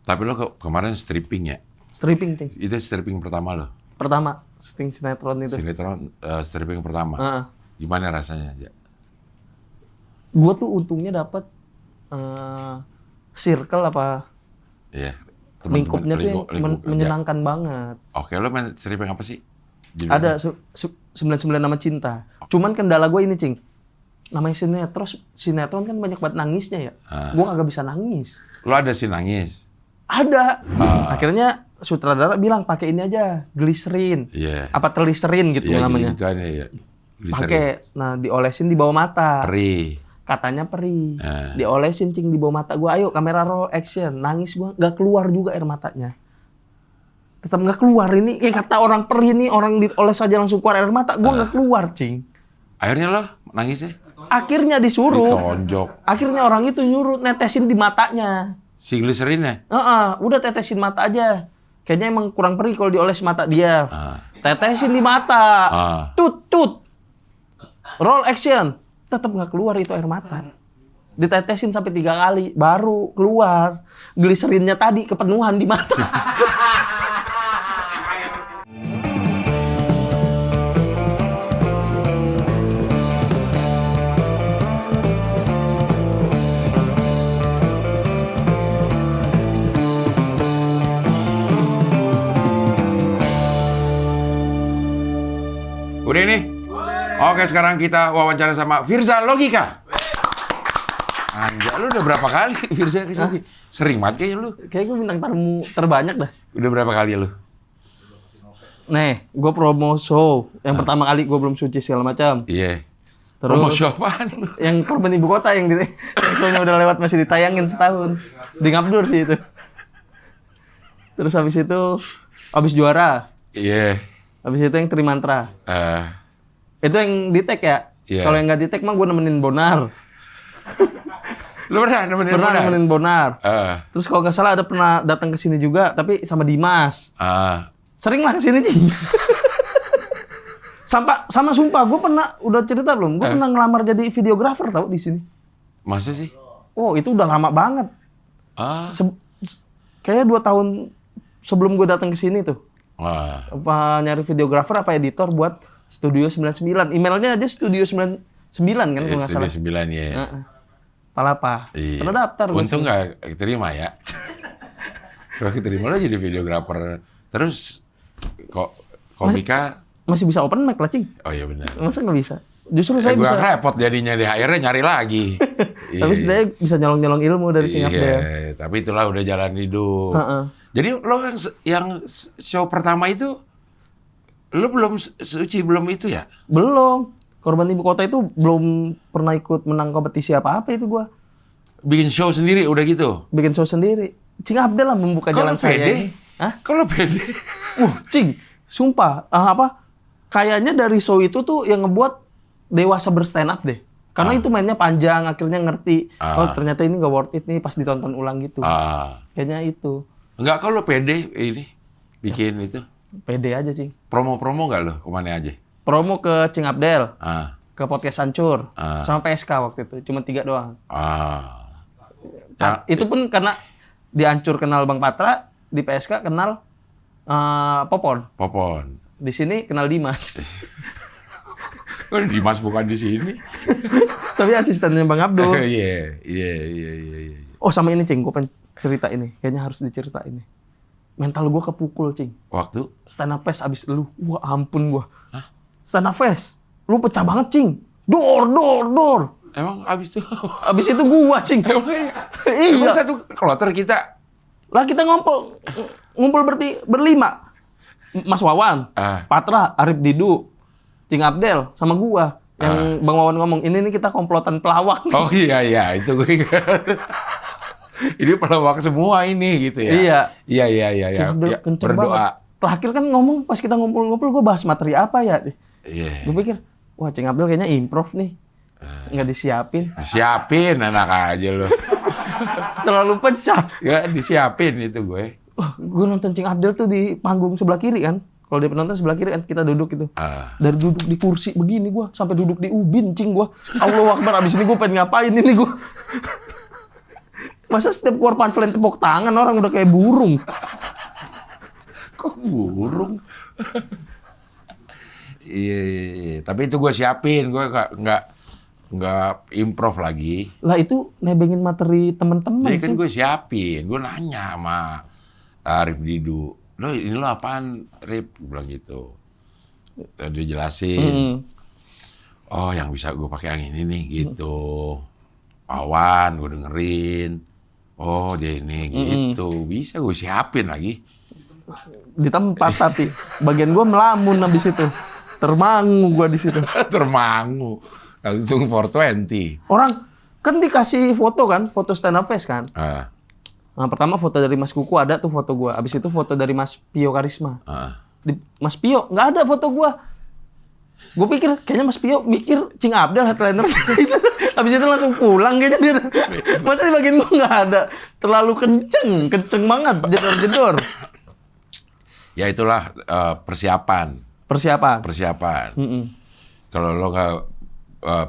Tapi lo kemarin stripping ya? Stripping, Cing. Itu stripping pertama lo? Pertama, syuting sinetron itu. Sinetron stripping pertama. Gimana rasanya? Ya? Gue tuh untungnya dapat circle apa? Iya. Lingkupnya tuh menyenangkan banget. Oke, lo main stripping apa sih? Ada 99 Nama Cinta. Cuman kendala gue ini, Cing. Namanya sinetron kan banyak banget nangisnya ya. Gue kagak bisa nangis. Lo ada sih nangis? Ada. Akhirnya sutradara bilang pakai ini aja, gliserin. Apa terliserin gitu namanya. Gitu aja ya. Pakai, nah diolesin di bawah mata. Perih. Katanya perih. Diolesin, Cing, di bawah mata gue. Ayo kamera roll action. Nangis gue, nggak keluar juga air matanya. Tetap nggak keluar ini. Kata orang perih nih, orang dioles aja langsung keluar air mata. Gue nggak keluar, Cing. Akhirnya lo nangisnya? Akhirnya disuruh. Ditonjok. Akhirnya orang itu nyuruh netesin di matanya. Si gliserinnya? Udah tetesin mata aja. Kayaknya emang kurang perih kalau dioles mata dia. Tetesin di mata. Tut. Roll action. Tetap nggak keluar itu air mata. Ditetesin sampai 3 kali. Baru keluar. Gliserinnya tadi kepenuhan di mata. Udah nih? Oke, sekarang kita wawancara sama Firza Logika. Anjay, lu udah berapa kali Firza Logika? Sering banget kayaknya lu. Kayaknya gue bintang tamu terbanyak dah. Udah berapa kali lu? Nih, gue promo show. Yang pertama kali gue belum suci segala macam. Iya. Terus Promo show apaan lu? Yang Korban Ibu Kota yang show-nya udah lewat masih ditayangin setahun. Di Ngabdur sih itu. Terus habis itu, habis juara. Iya. Habis itu yang Trimantra. Itu yang di-tag ya? Iya. Kalau yang nggak di-tag mah gue nemenin Bonar. Lu pernah nemenin Bonar? Terus kalau nggak salah ada pernah datang ke sini juga, tapi sama Dimas. Sering lah ke sini, Cing. Sama sumpah, gue pernah, udah cerita belum? Gue pernah ngelamar jadi videografer tau di sini. Masa sih? Oh, itu udah lama banget. Kayaknya 2 tahun sebelum gue datang ke sini tuh. Apa nyari videografer apa editor buat Studio 99. Emailnya aja Studio 99 kan kalau nggak salah. Studio 9 ya. Palapa. Iya. Pernah daftar. Untung nggak keterima ya. Kalau keterima lo jadi videografer. Terus kok komika masih bisa open mic lah, Cing. Oh iya benar. Masa nggak bisa? Justru saya bisa. Gue repot jadinya di akhirnya nyari lagi. Tapi saya bisa nyolong-nyolong ilmu dari Cing Abdel. Iya, tapi itulah udah jalan hidup. Jadi lo yang show pertama itu lo belum suci belum itu ya? Belum. Korban Ibu Kota itu belum pernah ikut menang kompetisi apa-apa itu gua. Bikin show sendiri udah gitu? Bikin show sendiri. Cing Abdel lah membuka jalan saya ini. Hah? Kalau pede? Cing, sumpah. Kayaknya dari show itu tuh yang ngebuat dewasa berstand up deh. Karena itu mainnya panjang, akhirnya ngerti. Oh ternyata ini nggak worth it nih pas ditonton ulang gitu. Kayaknya itu. Enggak, kalau pede ini bikin itu? Pede aja, Cing. Promo-promo nggak lo? Kemana aja? Promo ke Cing Abdel. Ke Podcast Hancur. Sama PSK waktu itu. Cuma 3 doang. Itu pun karena di Hancur kenal Bang Patra, di PSK kenal Popon. Di sini kenal Dimas. Dimas bukan di sini. Tapi asistennya Bang Abdul. Iya. Oh sama ini, Cing, gue pengen cerita ini. Kayaknya harus diceritain ini. Mental gue kepukul, Cing. Waktu? Stand up fest abis lu. Wah ampun gue. Stand up fest. Lu pecah banget, Cing. Dor. Emang abis itu? Abis itu gue, Cing. Emang satu kloter kita? Lah kita ngumpul berlima. Mas Wawan, Patra, Arif Didu, Cing Abdel, sama gua. Yang Bang Wawan ngomong, ini nih kita komplotan pelawak. Oh iya, itu gue ingat. Ini pelawak semua ini gitu ya? Iya. Cing Abdel kenceng berdoa. banget. Terakhir kan ngomong, pas kita ngumpul-ngumpul, gua bahas materi apa ya? Iya. Gue pikir, wah Cing Abdel kayaknya improv nih. Nggak disiapin. Disiapin, enak aja lo. Terlalu pecah. Ya, disiapin itu gue. Gue nonton Cing Abdel tuh di panggung sebelah kiri kan. Kalau dia penonton sebelah kiri kan kita duduk gitu. Dari duduk di kursi begini gue sampai duduk di ubin, Cing gue. Allahu Akbar, abis ini gue pengen ngapain ini gue. Masa setiap keluar punchline tepuk tangan orang udah kayak burung. Kok burung? Iya. Tapi itu gue siapin, gue nggak improv lagi. Lah itu nebengin materi teman-teman Jadi kan sih. gue siapin, gue nanya sama Arif Didu, ini lo apaan, Rip? Gue bilang gitu. Dia jelasin, oh yang bisa gue pakai yang ini nih, gitu. Awan, gue dengerin. Oh dia ini, gitu. Bisa gue siapin lagi. Di tempat tapi bagian gue melamun habis itu. Termangu gue di situ. Termangu. Langsung 420. Orang kan dikasih foto kan, foto stand up face kan. Ah, Nah, pertama foto dari Mas Kuku ada tuh foto gue. Abis itu foto dari Mas Pio Karisma. Mas Pio nggak ada foto gue. Gue pikir kayaknya Mas Pio mikir Cing Abdel headliner gitu. Habis itu langsung pulang kayaknya dia. Masa di bagian gue nggak ada. Terlalu kenceng banget, jedor-jedor. ya itulah persiapan. Persiapan. Kalau lo nggak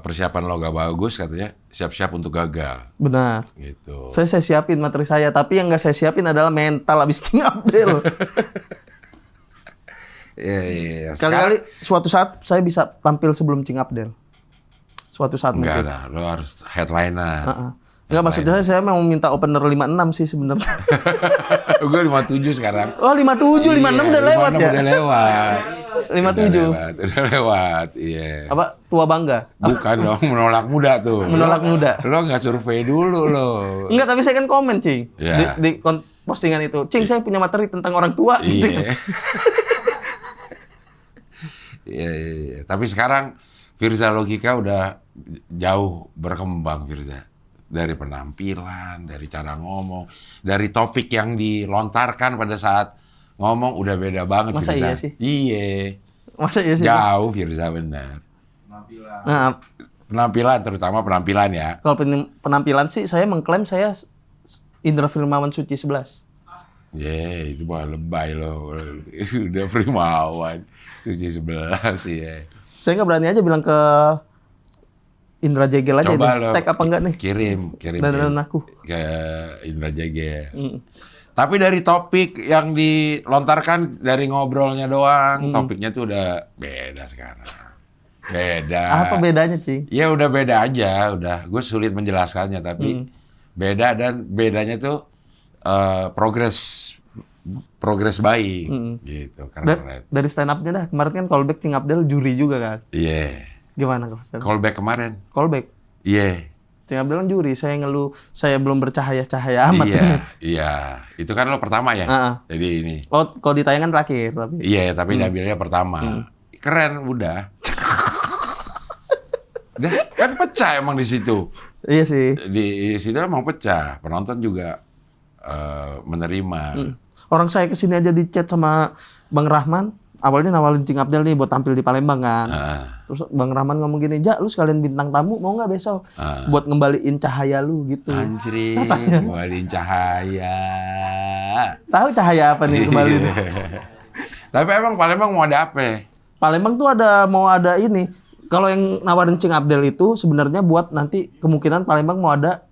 persiapan lo nggak bagus, katanya siap-siap untuk gagal. Benar. Gitu. Saya siapin materi saya, tapi yang nggak saya siapin adalah mental abis Cing Abdel. Iya. Kali-kali suatu saat saya bisa tampil sebelum Cing Abdel. Suatu saat Enggak mungkin. ada, lo harus headliner. Enggak, maksudnya saya mau minta opener 56 sih sebenarnya. Gue 57 sekarang. Oh, 57, 56 udah lewat ya? Udah lewat. 57. Udah lewat, iya. Apa? Tua bangga? Bukan dong, menolak muda tuh. Menolak muda. Lo nggak survei dulu lo. Enggak, tapi saya kan komen, Cing. Iya. Di postingan itu. Cing, saya punya materi tentang orang tua. Gitu. Iya. Iya. Tapi sekarang Firza Logika udah jauh berkembang, Firza. Dari penampilan, dari cara ngomong, dari topik yang dilontarkan pada saat ngomong udah beda banget. Masa Firza. iya sih? Iya. Masa iya sih? Jauh, Firza, benar. Nah, Penampilan, terutama penampilan ya. kalau penampilan sih saya mengklaim saya Indra Firmawan Suci 11. Itu mah lebay loh. Udah Primawan. Suci 11 ya. Saya nggak berani aja bilang ke Indra Jegel aja Coba nih. lo Tag apa enggak nih? kirim Dan aku. ke Indra Jegel. Tapi dari topik yang dilontarkan dari ngobrolnya doang, topiknya tuh udah beda sekarang. Beda. Apa bedanya, Cing? Ya udah beda aja, udah. Gue sulit menjelaskannya, tapi beda, dan bedanya tuh progres baik, gitu. Karena Dari stand up-nya dah. Kemarin kan callback Cing Abdel juri juga kan. iya. Gimana kalau stand up? Callback kemarin. Callback. Iya. Cing Abdel kan juri. Saya ngeluh, saya belum bercahaya-cahaya amat. Iya. Itu kan lo pertama ya. Jadi ini. Oh, kalau di tayangan terakhir tapi. Iya, tapi diambilnya pertama. Keren, udah. Udah, kan pecah emang di situ. Iya sih. Di situ emang pecah. Penonton juga menerima. Orang saya kesini aja di chat sama Bang Rahman. Awalnya nawarin Cing Abdel nih buat tampil di Palembang kan. Terus Bang Rahman ngomong gini, "Ja, lu sekalian bintang tamu mau nggak besok? Buat ngembaliin cahaya lu gitu." Anjring, kembaliin cahaya. Tahu cahaya apa nih kembali? Tapi emang Palembang mau ada apa? Palembang tuh mau ada ini. Kalau yang nawarin Cing Abdel itu sebenarnya buat nanti kemungkinan Palembang mau ada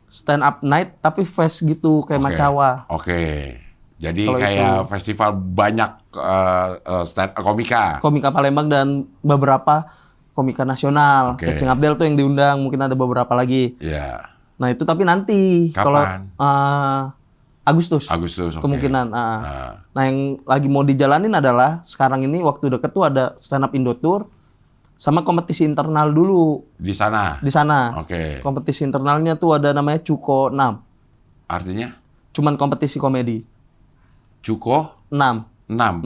stand up night tapi fest gitu kayak Macawa. Oke. Jadi Kalau kayak festival banyak stand komika. Komika Palembang dan beberapa komika nasional. Oke. Kayak Cing Abdel tuh yang diundang, mungkin ada beberapa lagi. Iya. Nah, itu tapi nanti kalau Kapan? Agustus. Agustus, oke. Kemungkinan. Nah, yang lagi mau dijalanin adalah sekarang ini waktu deket tuh ada stand up Indo Tour sama kompetisi internal dulu Di sana. di sana. Oke. Kompetisi internalnya tuh ada namanya Cuko 6. Artinya Cuman kompetisi komedi. Cuko 6. 6.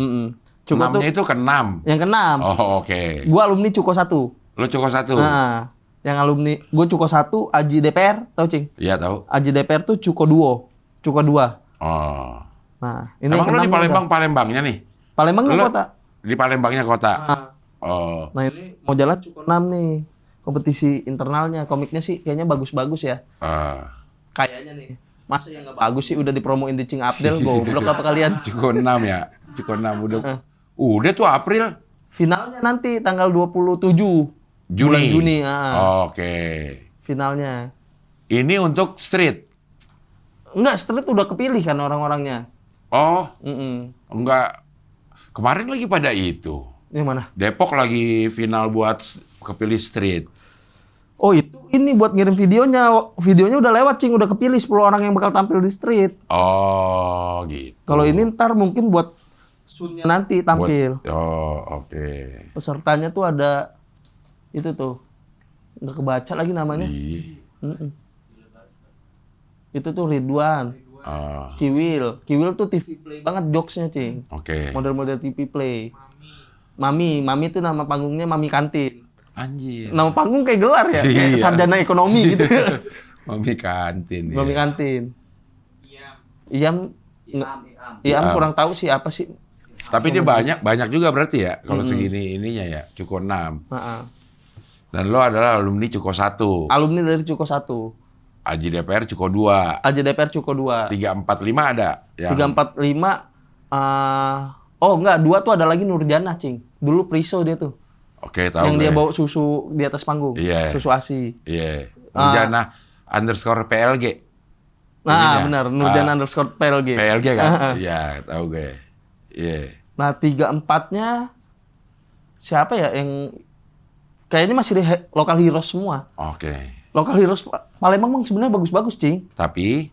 Cuko tuh 6-nya itu ke-6. yang ke-6. Oh, oke. Gua alumni Cuko 1. Lo Cuko 1? Nah, yang alumni gue Cuko 1, Aji DPR, tahu Cing? Iya, tahu. Aji DPR tuh Cuko 2. Cuko 2. Oh. Nah, ini Emang lo yang di ke-6 Palembang, Palembangnya nih? Palembangnya Lo kota. Di Palembangnya kota? Oh. Nah, ini mau jalan Cuko 6 nih. Kompetisi internalnya, komiknya sih kayaknya bagus-bagus ya. Kayaknya nih. Masa yang nggak bagus sih udah dipromoin di Cing Abdel, goblok apa kalian? Cuko 6 ya? Cuko 6 udah. Udah tuh April. Finalnya nanti tanggal 27 Juni. bulan Juni. Oke. Finalnya. Ini untuk street. Enggak, street udah kepilih kan orang-orangnya. Oh, enggak. Kemarin lagi pada itu. Yang mana? Depok lagi final buat kepilih street. Oh itu, ini buat ngirim videonya. Videonya udah lewat, Cing. Udah kepilih 10 orang yang bakal tampil di street. Oh, gitu. Kalau ini ntar mungkin buat sunnya nanti tampil. Oh, oke. Pesertanya tuh ada, itu tuh. Nggak kebaca lagi namanya. Itu tuh Ridwan. Kiwil. Kiwil tuh TV Play banget jokesnya, Cing. Oke. Model-model TV Play. Mami tuh nama panggungnya Mami Kantin. Anjir. Nama panggung kayak gelar ya, kayak sarjana ekonomi gitu. Mami Kantin. Mami Kantin. Iam kurang tahu sih apa sih. Tapi dia banyak juga berarti ya kalau segini ininya ya, Cuko 6. Dan lo adalah alumni Cuko 1. Alumni dari Cuko 1. Aji DPR Cuko 2. Aji DPR Cuko 2. 345 ada. 345 oh enggak, 2 tuh ada lagi Nurjana, Cing. Dulu Priso dia tuh. Oke, tahu. Yang dia bawa susu di atas panggung. Susu ASI. Iya. Nurjana _ PLG. Nah, benar. Nurjana _ PLG. PLG kan? Iya, tahu gue. Iya. Nah, 3-4-nya siapa ya yang kayaknya masih di lokal heroes semua. Oke. Lokal heroes Palembang emang sebenarnya bagus-bagus, Cing. Tapi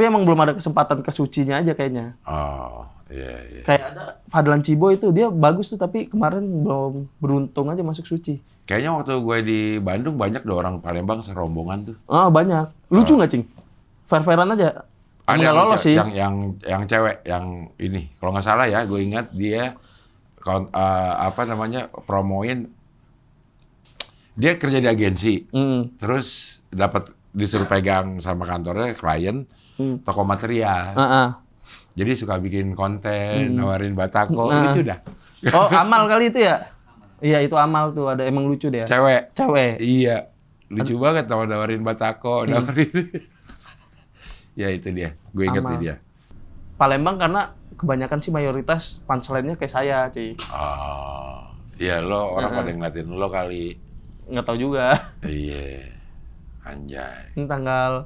emang belum ada kesempatan ke sucinya aja kayaknya. Oh, iya. Kayak ada Fadlan Cibo itu, dia bagus tuh, tapi kemarin belum beruntung aja masuk suci. Kayaknya waktu gue di Bandung banyak deh orang Palembang serombongan tuh. Oh, banyak. Lucu nggak, Cing? Fair-fairan aja. Ada nggak lolos sih. Yang cewek, yang ini. Kalau nggak salah ya, gue ingat dia promoin. Dia kerja di agensi. Terus disuruh pegang sama kantornya klien toko material. Jadi suka bikin konten, nawarin batako, lucu dah. Oh, Amal kali itu ya? Iya, itu Amal tuh, ada emang lucu deh. Cewek. Iya. Lucu banget nawarin batako, nawarin. Ya itu dia, gue inget dia. Palembang karena kebanyakan sih mayoritas punchline-nya kayak saya, Ci. Oh, iya lo orang pada ngeliatin lo kali. Nggak tahu juga. Iya, anjay. Ini tanggal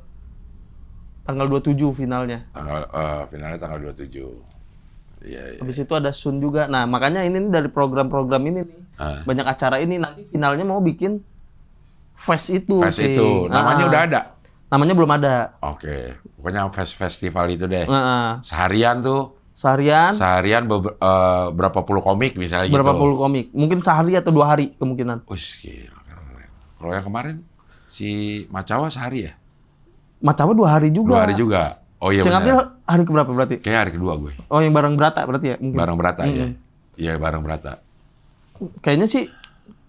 27 finalnya. Finalnya tanggal 27. Iya. Habis itu ada Sun juga. Nah, makanya ini dari program-program ini nih. Banyak acara ini, nanti finalnya mau bikin fest itu. Fest itu, namanya udah ada? Namanya belum ada. Oke, pokoknya festival itu deh. Seharian tuh? Seharian berapa puluh komik misalnya gitu. Berapa puluh komik. Mungkin sehari atau 2 hari kemungkinan. Gila, keren. Kalau yang kemarin, si Macawa sehari ya? Macawa 2 hari juga. 2 hari juga? Oh iya benar. Cengambil hari keberapa berarti? Kayak hari kedua gue. Oh, yang bareng Brata berarti ya? Mungkin. Bareng Brata ya? Iya, bareng Brata. Kayaknya sih,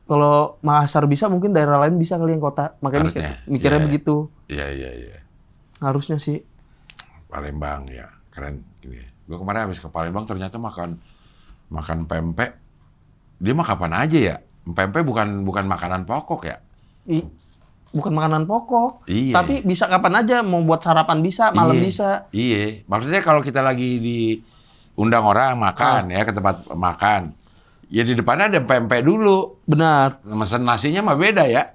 kalau Makassar bisa, mungkin daerah lain bisa kali yang kota. Makanya mikirnya begitu. Iya. Harusnya sih. Palembang ya, keren. Gue kemarin habis ke Palembang ternyata makan pempek. Dia mah kapan aja ya? Pempek bukan makanan pokok ya? Bukan makanan pokok. Iya. Tapi bisa kapan aja, mau buat sarapan bisa, malam bisa. Iya. Maksudnya kalau kita lagi diundang orang makan ya ke tempat makan, ya di depannya ada pempek dulu. Benar. Mesen nasinya mah beda ya?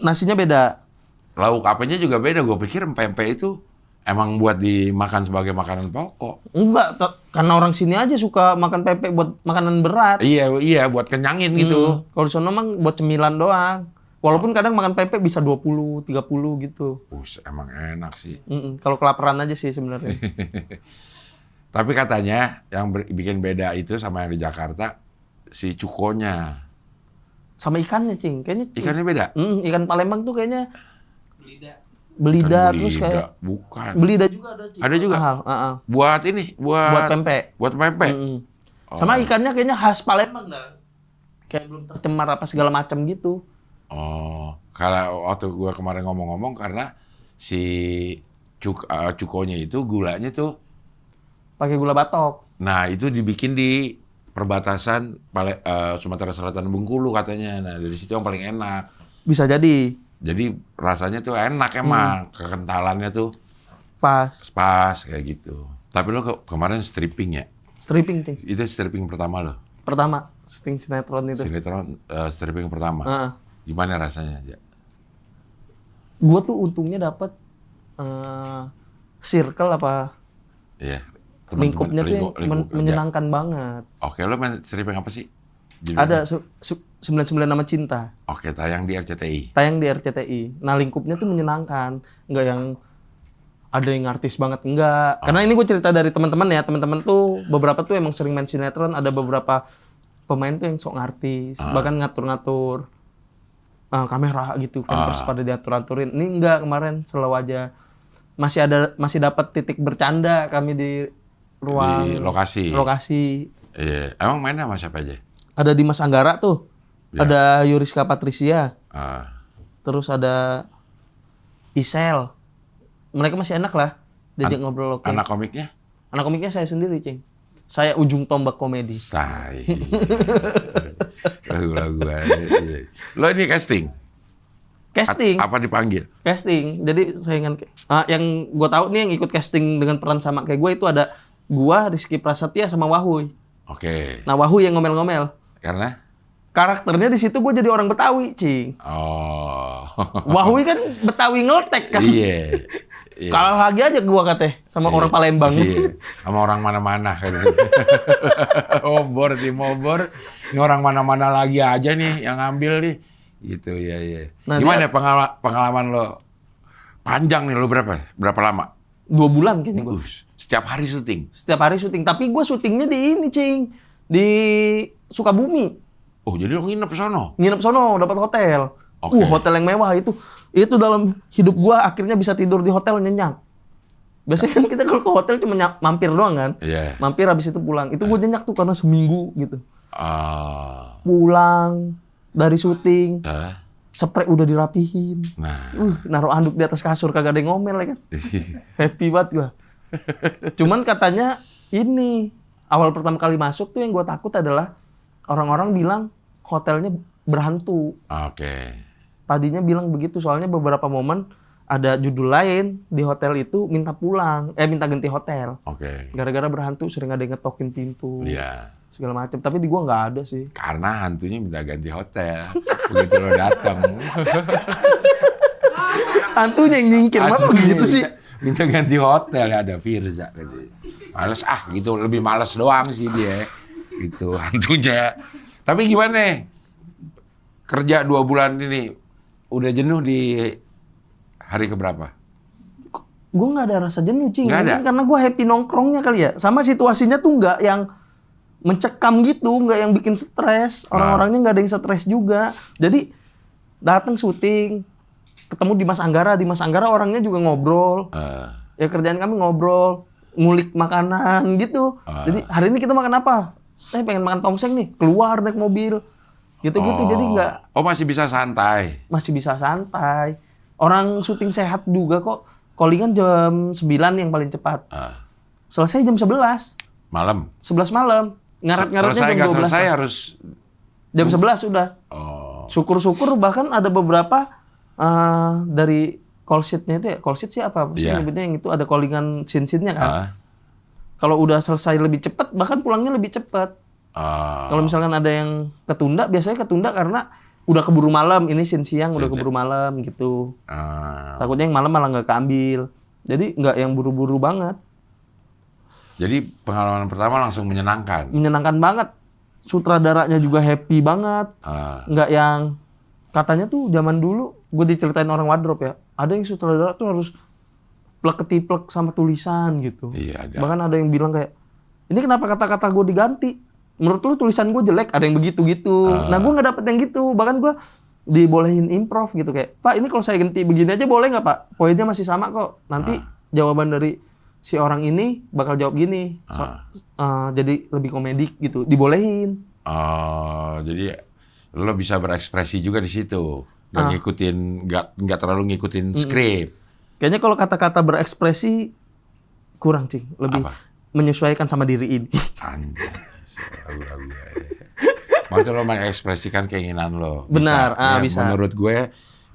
Nasinya beda. Lauk apanya juga beda. Gue pikir pempek itu emang buat dimakan sebagai makanan pokok. Enggak, karena orang sini aja suka makan pempek buat makanan berat. Iya, buat kenyangin gitu. Kalau di sana emang buat cemilan doang. Walaupun kadang makan pempek bisa 20, 30 gitu. Emang enak sih. Kalau kelaparan aja sih sebenarnya. Tapi katanya yang bikin beda itu sama yang di Jakarta, si cukonya. Sama ikannya, Cing. Kayaknya ikannya beda? Ikan Palembang tuh kayaknya belida terus kayak bukan. Belida juga ada, Cing. Ada juga? Buat ini, buat pempek. Buat pempek. Sama ikannya kayaknya khas Palembang dah. Kayak belum tercemar apa segala macam gitu. Oh, kalau waktu gue kemarin ngomong-ngomong karena si cukonya itu gulanya tuh pakai gula batok. Nah, itu dibikin di perbatasan Sumatera Selatan Bengkulu katanya. Nah, dari situ yang paling enak. Bisa jadi. Jadi rasanya tuh enak emang, kekentalannya tuh pas kayak gitu. Tapi lo kemarin stripping ya? Stripping, Cing. Itu stripping pertama lo? Pertama, syuting sinetron itu. Stripping pertama. Gimana rasanya? Gue tuh untungnya dapet circle apa Iya. lingkupnya tuh yang menyenangkan banget. Oke, lo main stripping apa sih? Ada 99 Nama Cinta. Oke, tayang di RCTI. Tayang di RCTI. Nah, lingkupnya tuh menyenangkan. Nggak yang ada yang artis banget, enggak. Karena ini gue cerita dari teman-teman ya. Teman-teman tuh beberapa tuh emang sering main sinetron. Ada beberapa pemain tuh yang sok ngartis. Bahkan ngatur-ngatur kamera gitu. Kan pada diatur-aturin. Ini enggak, kemarin slow aja. Masih dapat titik bercanda kami di ruang di lokasi. Iya. Emang mainnya sama siapa aja? Ada Dimas Anggara tuh. Ya. Ada Yuriska Patricia. Terus ada Isel. Mereka masih enak lah. Diajak ngobrol oke. Anak komiknya? Anak komiknya saya sendiri, Cing. Saya ujung tombak komedi. Tai. Lagu-lagu aja. Lo ini casting? Casting. Apa dipanggil? Casting. Jadi saingan yang gue tahu nih yang ikut casting dengan peran sama kayak gue itu ada gua, Rizky Prasetya sama Wahuy. Oke. Nah, Wahuy yang ngomel-ngomel. Karena karakternya di situ gue jadi orang Betawi, Cing. Oh. Wahuy kan Betawi ngeltek kan. Iya. Kalah lagi aja gua katanya sama orang Palembang. Iya. Sama orang mana-mana kan. Obor. Ini orang mana-mana lagi aja nih yang ngambil nih. Gitu ya. Nah, gimana pengalaman lo? Panjang nih lo berapa lama? 2 bulan kayaknya gua. Setiap hari syuting? Setiap hari syuting. Tapi gue syutingnya di ini, Cing. Di Sukabumi. Oh, jadi lo nginep sono? Nginep sono, dapat hotel. Okay. Hotel yang mewah itu. Itu dalam hidup gue akhirnya bisa tidur di hotel nyenyak. Biasanya kan kita kalau ke hotel cuma mampir doang kan? Iya. Mampir habis itu pulang. Itu gue nyenyak tuh karena seminggu gitu. Pulang dari syuting. Spray udah dirapihin. Nah. Naruh handuk di atas kasur kagak ada yang ngomel ya kan. Happy banget gue. Cuman katanya ini awal pertama kali masuk tuh yang gue takut adalah orang-orang bilang hotelnya berhantu. Oke. Tadinya bilang begitu soalnya beberapa momen ada judul lain di hotel itu minta minta ganti hotel. Oke. Gara-gara berhantu sering ada yang ngetokin pintu. Iya. Segala macam. Tapi di gua nggak ada sih. Karena hantunya minta ganti hotel. Begitu lo datang. Hantunya yang nyingkir. Masa begitu sih? Minta ganti hotel ya ada Firza gitu. Males gitu, lebih males doang sih dia. Gitu hantunya. Tapi gimana? Kerja 2 bulan ini udah jenuh di hari keberapa? Gue nggak ada rasa jenuh, Cing. Mungkin karena gue happy nongkrongnya kali ya. Sama situasinya tuh nggak yang mencekam gitu, nggak yang bikin stres. Orang-orangnya nggak ada yang stres juga. Jadi datang syuting, ketemu Dimas Anggara orangnya juga ngobrol. Ya kerjaan kami ngobrol, ngulik makanan gitu. Jadi hari ini kita makan apa? Pengen makan tongseng nih, keluar naik mobil. Gitu-gitu jadi nggak. Masih bisa santai. Masih bisa santai. Orang syuting sehat juga kok. Callingan jam 9 yang paling cepat. Selesai jam 11. Malam? 11 malam. Ngaret-ngaretnya jam 12. Selesai harus jam 11 udah. Syukur-syukur bahkan ada beberapa dari call sheet-nya itu ya. Call sheet sih apa sih nyebutnya yang itu ada callingan scene-scene-nya kan. Kalau udah selesai lebih cepat bahkan pulangnya lebih cepat. Kalau misalkan ada yang ketunda, biasanya ketunda karena udah keburu malam. Ini scene siang udah keburu malam gitu. Takutnya yang malam malah nggak keambil. Jadi nggak yang buru-buru banget. Jadi pengalaman pertama langsung menyenangkan? Menyenangkan banget. Sutradaranya juga happy banget. Nggak yang katanya tuh zaman dulu, gue diceritain orang wardrobe ya. Ada yang sutradara tuh harus plek-ketiplek sama tulisan gitu. Iya, ada. Bahkan ada yang bilang kayak, ini kenapa kata-kata gue diganti? Menurut lu tulisan gue jelek, ada yang begitu-gitu. Nah gue nggak dapet yang gitu. Bahkan gue dibolehin improv gitu kayak, Pak ini kalau saya ganti begini aja boleh nggak Pak? Poinnya masih sama kok. Nanti jawaban dari si orang ini bakal jawab gini. Jadi lebih komedik gitu. Dibolehin. Jadi lo bisa berekspresi juga di situ. Nggak terlalu ngikutin skrip. Kayaknya kalau kata-kata berekspresi kurang, Cing. Lebih menyesuaikan sama diri ini. Maksudnya lo mengekspresikan keinginan lo. Benar, bisa. Menurut gue,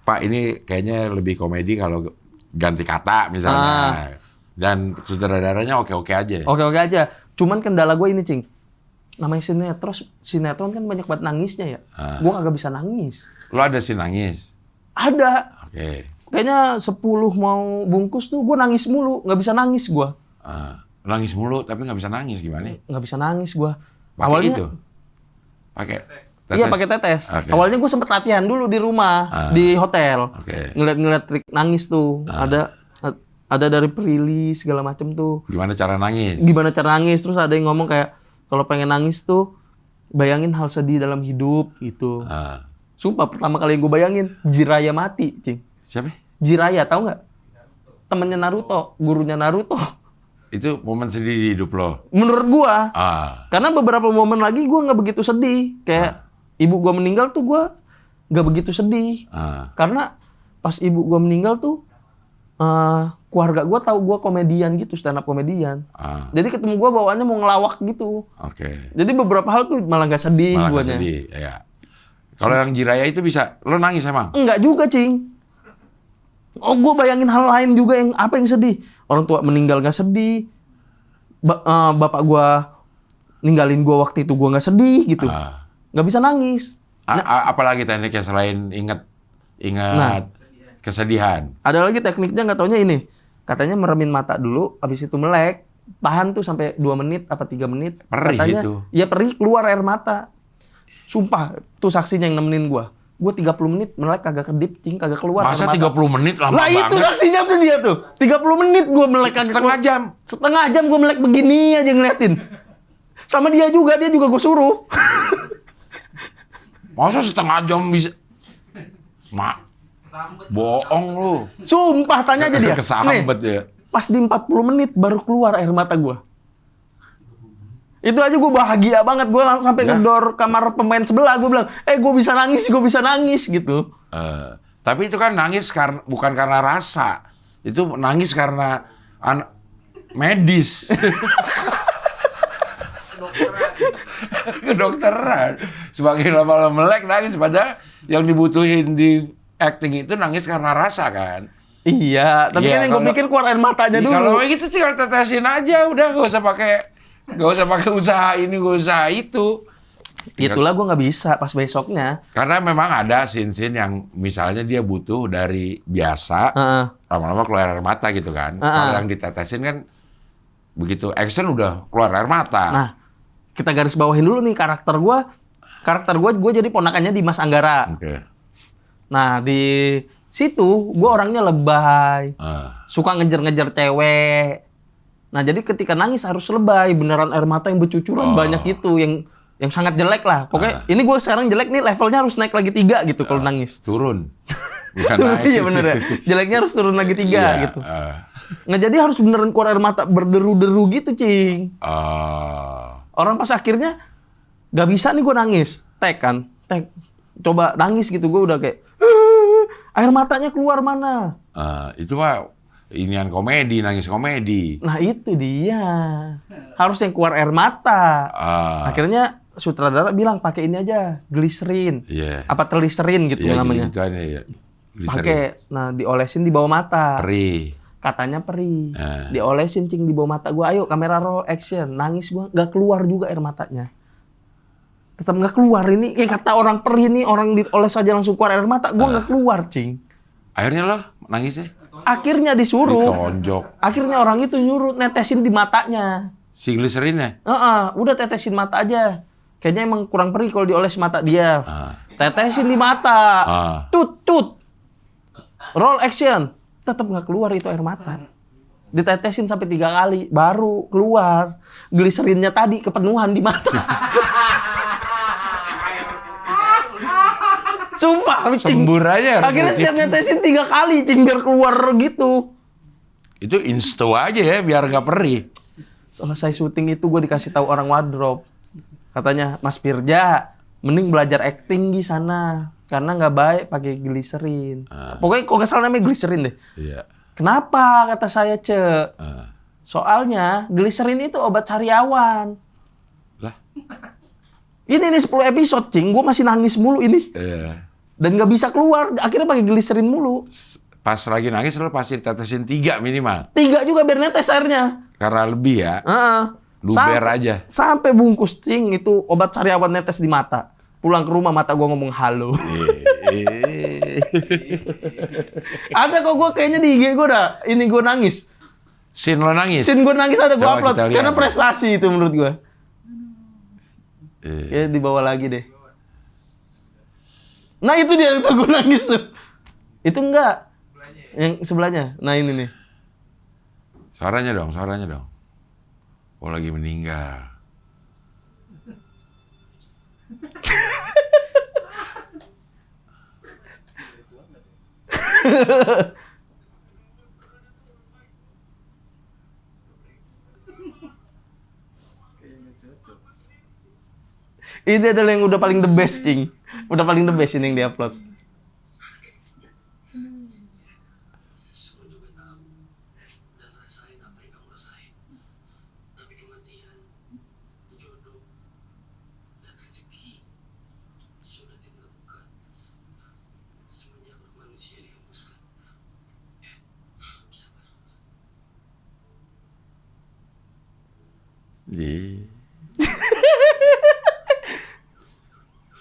Pak ini kayaknya lebih komedi kalau ganti kata misalnya. Dan sutradaranya oke-oke aja. Oke-oke aja. Cuman kendala gue ini, Cing. Namanya sinetron kan banyak banget nangisnya ya. Gue kagak bisa nangis. Lo ada sih nangis? Ada. Oke. kayaknya 10 mau bungkus tuh gue nangis mulu, nggak bisa nangis gue. Nangis mulu tapi nggak bisa nangis gimana? Nggak bisa nangis gue. Awalnya itu? Pakai tetes? Iya pakai tetes. Okay. Awalnya gue sempet latihan dulu di rumah, di hotel. Ngeliat trik nangis tuh. Ada dari Prilly segala macem tuh. Gimana cara nangis? Gimana cara nangis, terus ada yang ngomong kayak kalau pengen nangis tuh bayangin hal sedih dalam hidup gitu. Sumpah pertama kali yang gue bayangin Jiraiya mati, Cing. Siapa? Jiraiya, tahu nggak? Temennya Naruto, gurunya Naruto. Itu momen sedih di hidup lo? Menurut gua. Karena beberapa momen lagi gua nggak begitu sedih. Kayak ibu gua meninggal tuh gua nggak begitu sedih. Karena pas ibu gua meninggal tuh keluarga gua tahu gua komedian gitu, stand up komedian. Jadi ketemu gua bawaannya mau ngelawak gitu. Jadi beberapa hal tuh malah nggak sedih malah guanya. Malah sedih, ya. Kalau yang Jiraiya itu bisa, lo nangis emang? Enggak juga, Cing. Oh, gue bayangin hal lain juga yang apa yang sedih. Orang tua meninggal nggak sedih. Bapak gue ninggalin gue waktu itu gue nggak sedih gitu. Nggak bisa nangis. Apalagi tekniknya selain ingat kesedihan? Ada lagi tekniknya nggak taunya ini. Katanya meremin mata dulu, habis itu melek. Tahan tuh sampai 2 menit apa 3 menit. Perih katanya, gitu? Iya perih, keluar air mata. Sumpah, tuh saksinya yang nemenin gue. Gue 30 menit melek kagak kedip, Cing, kagak keluar. Masa 30 menit lama banget? Lah itu saksinya tuh dia tuh. 30 menit gue melek kagak setengah jam. Setengah jam gue melek begini aja ngeliatin. Sama dia juga gue suruh. Masa setengah jam bisa? Bohong lu. Sumpah, tanya aja dia. Kesambet ya. Pas di 40 menit baru keluar air mata gue. Itu aja gue bahagia banget. Gue langsung sampai ngedor kamar pemain sebelah. Gue bilang, gue bisa nangis gitu. Tapi itu kan nangis bukan karena rasa. Itu nangis karena medis. Kedokteran. Semakin lama melek nangis. Padahal yang dibutuhin di acting itu nangis karena rasa kan. Iya. Tapi kan yang gue pikir keluar air matanya dulu. Kalau gitu tinggal tetesin aja. Udah gak usah pakai usaha ini, usaha itu. Itulah gue nggak bisa pas besoknya. Karena memang ada scene-scene yang misalnya dia butuh dari biasa, lama-lama keluar air mata gitu kan. Kalau yang ditetesin kan begitu action udah keluar air mata. Nah, kita garis bawahin dulu nih karakter gue jadi ponakannya Dimas Anggara. Nah di situ gue orangnya lebay, suka ngejar-ngejar cewek. Nah, jadi ketika nangis harus lebay, beneran air mata yang bercucuran banyak gitu, yang sangat jelek lah. Pokoknya ini gue sekarang jelek nih, levelnya harus naik lagi 3 gitu kalau nangis. Turun. Bukan naik. Iya bener ya. Jeleknya harus turun lagi 3 gitu. Nah, jadi harus beneran keluar air mata berderu-deru gitu, Cing. Orang pas akhirnya gak bisa nih gue nangis. Tek. Coba nangis gitu, gue udah kayak air matanya keluar mana? Itu mah inian komedi, nangis komedi. Nah itu dia. Harus yang keluar air mata. Akhirnya sutradara bilang pakai ini aja, gliserin. Apa triliserin gitu namanya. Pakai, nah diolesin di bawah mata. Perih. Katanya perih. Diolesin, Cing, di bawah mata gue. Ayo kamera roll action. Nangis gue, nggak keluar juga air matanya. Tetap nggak keluar ini. Kata orang perih nih, orang dioles aja langsung keluar air mata. Gue nggak keluar, Cing. Akhirnya lo nangisnya? Akhirnya disuruh. Ditonjok. Akhirnya orang itu nyuruh netesin di matanya. Si gliserinnya? Udah tetesin mata aja. Kayaknya emang kurang perih kalau dioles mata dia. Tetesin di mata. Tut. Roll action. Tetap nggak keluar itu air mata. Ditetesin sampai 3 kali. Baru keluar. Gliserinnya tadi kepenuhan di mata. Sumpah, sembur aja. Akhirnya setiap netesin 3 kali, Cing, biar keluar gitu. Itu insto aja ya, biar nggak perih. Selesai syuting itu gue dikasih tahu orang wardrobe. Katanya, Mas Firja, mending belajar acting di sana. Karena nggak baik pakai gliserin. Pokoknya kok nggak salah namanya gliserin deh. Iya. Kenapa, kata saya, Cek? Soalnya gliserin itu obat sariawan. Lah? Ini 10 episode, Cing. Gue masih nangis mulu ini. Dan nggak bisa keluar. Akhirnya pakai gliserin mulu. Pas lagi nangis lo pasti tetesin 3 minimal. 3 juga biar netes airnya. Karena lebih ya. Luber aja. Sampai bungkus, Cing, itu obat sariawan netes di mata. Pulang ke rumah mata gue ngomong halo. Ada kok gue kayaknya di IG gue gue nangis. Scene lo nangis? Scene gue nangis ada gue Coba upload. kita lihat. Karena prestasi itu menurut gue. Ya dibawa lagi deh. Nah itu dia tuh gue nangis tuh. Itu enggak. Yang sebelahnya. Nah ini nih. Suaranya dong. Oh lagi meninggal. Ini adalah yang udah paling the best, Cing. Udah paling the best ini yang di-upload.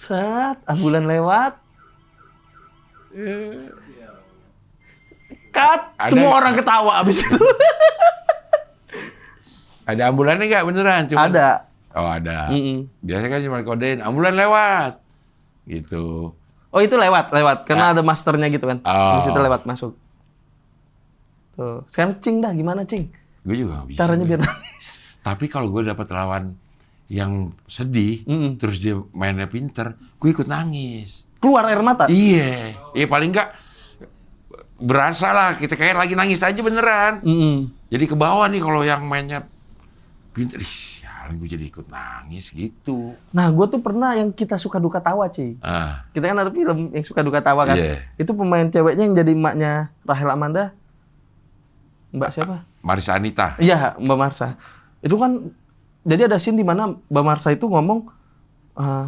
Set, ambulan lewat. Cut, semua orang ketawa abis itu. Ada ambulannya nggak beneran? Cuman... Ada. Oh ada. Biasanya kan cuma kodein, ambulan lewat. Gitu. Oh itu lewat. Karena ada masternya gitu kan. Habis itu lewat masuk. Tuh, sekarang Cing dah, gimana Cing? Gue juga nggak bisa. Caranya biar nangis. Tapi kalau gue dapat lawan yang sedih, terus dia mainnya pinter, gue ikut nangis. Keluar air mata? Iya. Ya paling nggak berasa lah, kita kayak lagi nangis aja beneran. Jadi ke bawah nih kalau yang mainnya pinter, gue jadi ikut nangis gitu. Nah, gue tuh pernah yang kita suka duka tawa, Ci. Kita kan ada film yang suka duka tawa kan. Itu pemain ceweknya yang jadi emaknya Rahel Amanda. Mbak siapa? Marisa Anita. Iya, Mbak Marsa. Itu kan, jadi ada scene di mana Mbak Marsa itu ngomong,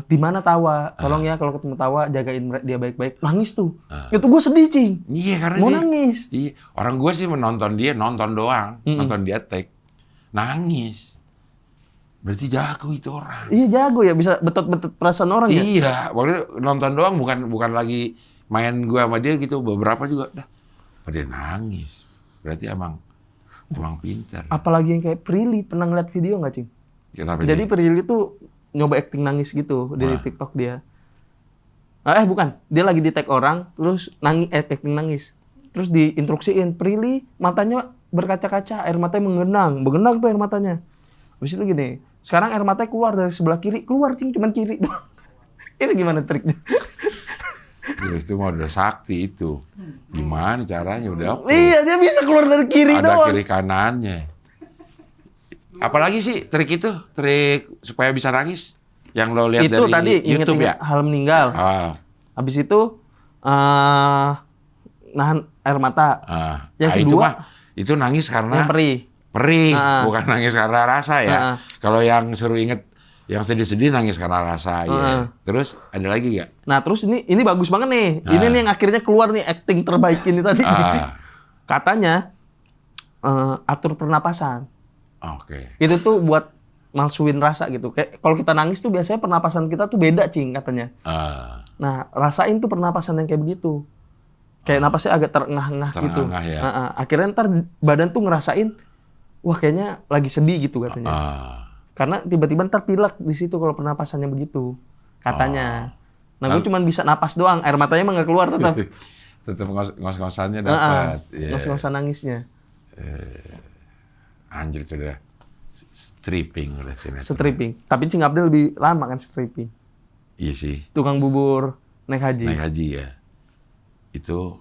di mana Tawa? Tolong ya kalau ketemu Tawa, jagain dia baik-baik. Nangis tuh. Itu gue sedih, Cing. Iya, karena mau dia, nangis. Iya. Orang gue sih menonton dia, nonton doang. Nonton dia take. Nangis. Berarti jago itu orang. Iya jago ya, bisa betot-betot perasaan orang ya. Iya, waktu nonton doang bukan lagi main gua sama dia gitu. Beberapa juga pada nangis. Berarti emang pintar. Apalagi yang kayak Prilly, pernah ngeliat video nggak, Cing? Kenapa Jadi dia? Prilly tuh nyoba acting nangis gitu di TikTok dia. Bukan, dia lagi di tag orang, terus acting nangis. Terus diinstruksiin, Prilly matanya berkaca-kaca, air matanya menggenang tuh air matanya. Habis itu gini, sekarang air matanya keluar dari sebelah kiri, keluar Cing, cuman kiri doang. Itu gimana triknya? Ya, itu mau udah sakti itu. Gimana caranya udah? Iya, dia bisa keluar dari kiri doang. Ada kiri kanannya. Apalagi sih trik itu? Trik supaya bisa nangis? Yang lo lihat itu dari tadi, YouTube ya? hal meninggal. Habis itu, nahan air mata. Yang kedua, itu nangis karena yang perih. Bukan nangis karena rasa ya. Kalau yang suruh inget yang sedih-sedih nangis karena rasa ya. Terus ada lagi nggak? Nah terus ini bagus banget nih. Ini nih yang akhirnya keluar nih acting terbaik ini tadi. Katanya atur pernapasan. Oke. Itu tuh buat malsuin rasa gitu. Kayak kalau kita nangis tuh biasanya pernapasan kita tuh beda, Cing, katanya. Nah rasain tuh pernapasan yang kayak begitu. Kayak napasnya agak terengah-engah gitu. Ya. Akhirnya ntar badan tuh ngerasain, wah kayaknya lagi sedih gitu katanya. Karena tiba-tiba ntar pilek di situ kalau pernapasannya begitu, katanya. Nah gue cuma bisa napas doang, air matanya emang nggak keluar tetap. Tetap ngos-ngosannya dapat. Ngos-ngosan nangisnya. Anjir itu udah stripping udah sinetron. Stripping. Tapi Cing Abdel lebih lama kan stripping. Iya sih. Tukang bubur naik haji. Naik haji ya. Itu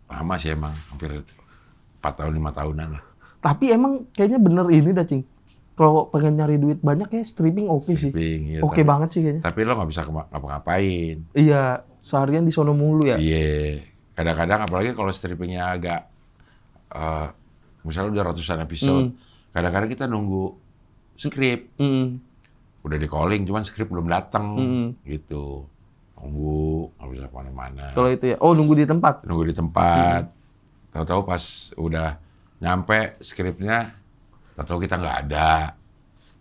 lama sih emang, hampir 4 tahun 5 tahunan lah. Tapi emang kayaknya bener ini dah, Cing. Kalau pengen nyari duit banyak ya stripping oke sih. Iya, oke banget sih kayaknya. Tapi lo nggak bisa ngapa-ngapain. Iya, seharian di sono mulu ya. Iya. Kadang-kadang apalagi kalau strippingnya agak misalnya udah ratusan episode, kadang-kadang kita nunggu skrip. Udah di calling, cuman skrip belum datang gitu. Nunggu, nggak bisa kemana-mana. Kalau itu ya, nunggu di tempat? Nunggu di tempat. Tahu-tahu pas udah nyampe skripnya, tahu-tahu kita nggak ada.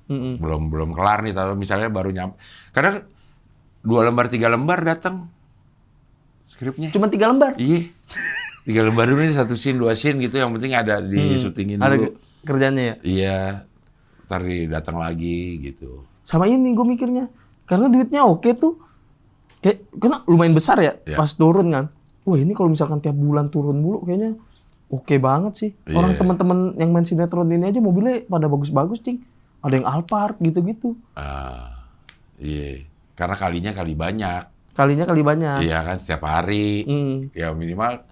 Belum kelar nih, tahu misalnya baru nyampe. Kadang 2 lembar, 3 lembar datang. skripnya. Cuma 3 lembar? Iya. 3 lembar dulu nih, 1 scene, 2 scene gitu. Yang penting ada di syutingin dulu. Ada kerjanya ya? Iya. Ntar datang lagi gitu. Sama ini gue mikirnya. Karena duitnya oke tuh. Kayak, karena lumayan besar ya pas turun kan. Wah ini kalau misalkan tiap bulan turun mulu kayaknya oke banget sih. Orang teman-teman yang main sinetron ini aja mobilnya pada bagus-bagus, Cing. Ada yang Alphard gitu-gitu. Iya. Karena kalinya kali banyak. Kalinya kali banyak. Iya kan, setiap hari. Ya minimal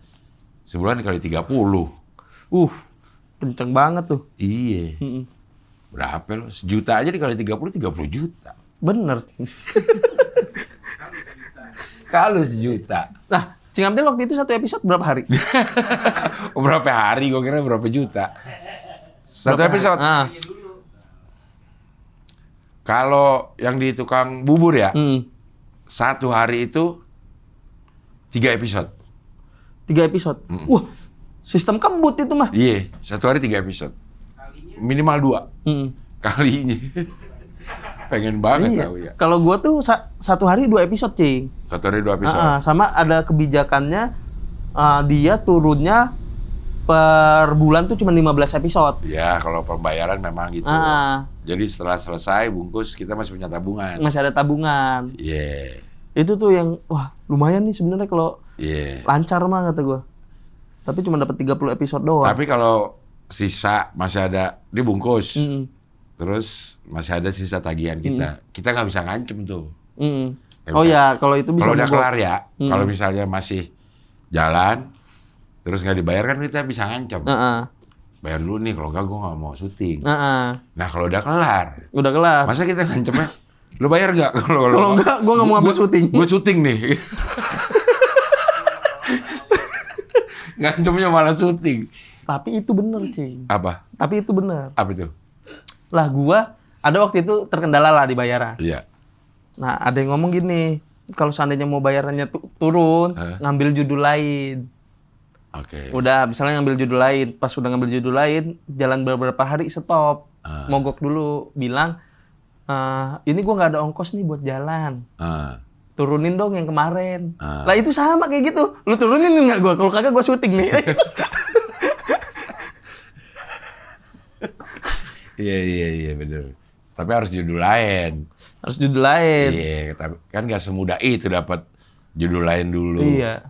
sebulan kali 30. Kenceng banget tuh. Iya. Berapa lo? Sejuta aja dikali 30 juta. Bener. Kalau sejuta. Nah, Cing Abdel waktu itu 1 episode berapa hari? Berapa hari? Gue kira berapa juta. 1 episode? Kalau yang di tukang bubur ya, 1 hari itu 3 episode. 3 episode? Wah, sistem kebut itu mah. Iya, 1 hari 3 episode. Minimal 2. Kalinya. Pengen banget tahu ya. Kalau gua tuh 1 hari 2 episode, Cing. 1 hari 2 episode. Sama ada kebijakannya dia turunnya per bulan tuh cuma 15 episode. Ya, kalau pembayaran memang gitu. Jadi setelah selesai bungkus kita masih punya tabungan. Masih ada tabungan. Iya. Itu tuh yang wah, lumayan nih sebenarnya kalau lancar mah kata gua. Tapi cuma dapat 30 episode doang. Tapi kalau sisa masih ada dibungkus. Terus masih ada sisa tagihan kita. Kita nggak bisa ngancem tuh. Oh ya, kalau itu bisa. Kalau udah kelar ya, kalau misalnya masih jalan, terus nggak dibayar kan kita bisa ngancem. Bayar dulu nih, kalau nggak gue nggak mau syuting. Nah kalau udah kelar. Udah kelar. Masa kita ngancemnya, lu bayar nggak? Kalau nggak, gue nggak mau ngambil syuting. Gue syuting nih. Ngancemnya malah syuting. Tapi itu bener, Cing. Apa? Tapi itu bener. Apa itu? Lah gua ada waktu itu terkendala lah di bayaran. Iya. Nah ada yang ngomong gini, kalau seandainya mau bayarannya turun, ngambil judul lain. Oke. Udah, misalnya ngambil judul lain, pas udah ngambil judul lain, jalan beberapa hari stop, mogok dulu, bilang, ini gua nggak ada ongkos nih buat jalan. Turunin dong yang kemarin. Lah itu sama kayak gitu, lu turunin nggak gua? Kalau kagak gua syuting nih. Iya bener. Tapi harus judul lain. Harus judul lain. Iya, tapi kan nggak semudah itu dapat judul lain dulu. Iya.